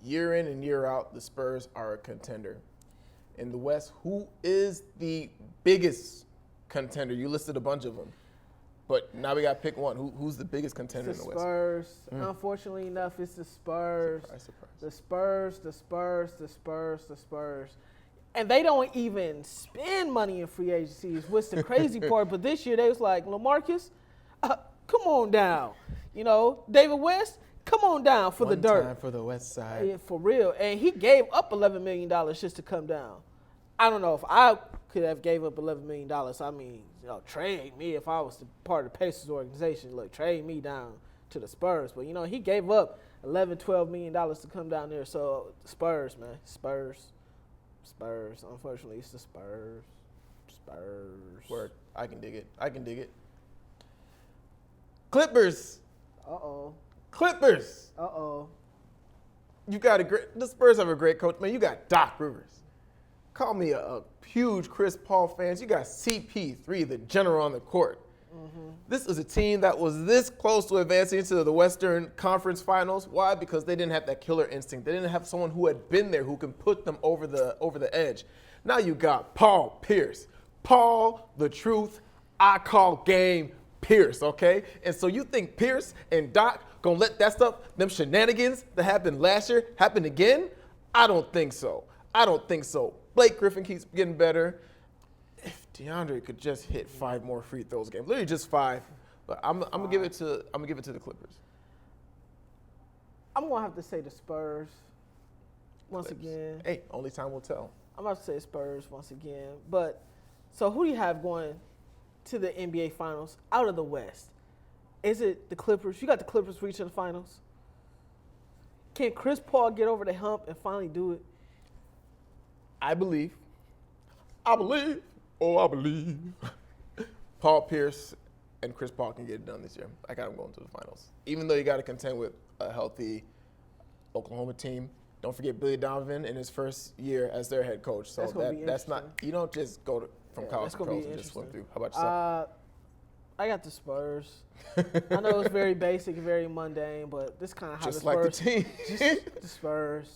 year in and year out, the Spurs are a contender. In the West, who is the biggest contender? You listed a bunch of them. But now we got to pick one. Who's the biggest contender in the West? Spurs. Unfortunately enough, it's the Spurs. Surprise. The Spurs. And they don't even spend money in free agencies, what's the crazy part. But this year, they was like, LaMarcus, come on down. You know, David West, come on down for the dirt. Time for the West Side. Yeah, for real. And he gave up $11 million just to come down. I don't know if I could have gave up $11 million. I mean, you know, trade me if I was part of the Pacers organization. Look, trade me down to the Spurs. But, you know, he gave up $11-12 million to come down there. So, Spurs, man. Spurs. Unfortunately, it's the Spurs. Word. I can dig it. Clippers. Clippers. You got the Spurs have a great coach. Man, you got Doc Rivers. Call me a huge Chris Paul fan. You got CP3, the general on the court. This is a team that was this close to advancing into the Western Conference Finals. Why? Because they didn't have that killer instinct. They didn't have someone who had been there who can put them over the edge. Now you got Paul Pierce. Paul, the truth, I call game Pierce, okay? And so you think Pierce and Doc gonna let that stuff, them shenanigans that happened last year, happen again? I don't think so. Blake Griffin keeps getting better. If DeAndre could just hit 5 more free throws a game, literally just 5, but I'm gonna give it to the Clippers. I'm gonna have to say the Spurs once again. Hey, only time will tell. I'm about to say Spurs once again. But so who do you have going to the NBA Finals out of the West? Is it the Clippers? You got the Clippers reaching the finals. Can Chris Paul get over the hump and finally do it? I believe. Paul Pierce and Chris Paul can get it done this year. I got them going to the finals. Even though you got to contend with a healthy Oklahoma team. Don't forget Billy Donovan in his first year as their head coach. So that's not, you don't just go from college to pros and just swim through. How about yourself? I got the Spurs. I know it's very basic and very mundane, but this kind of how just the Spurs. Just like the team. The Spurs.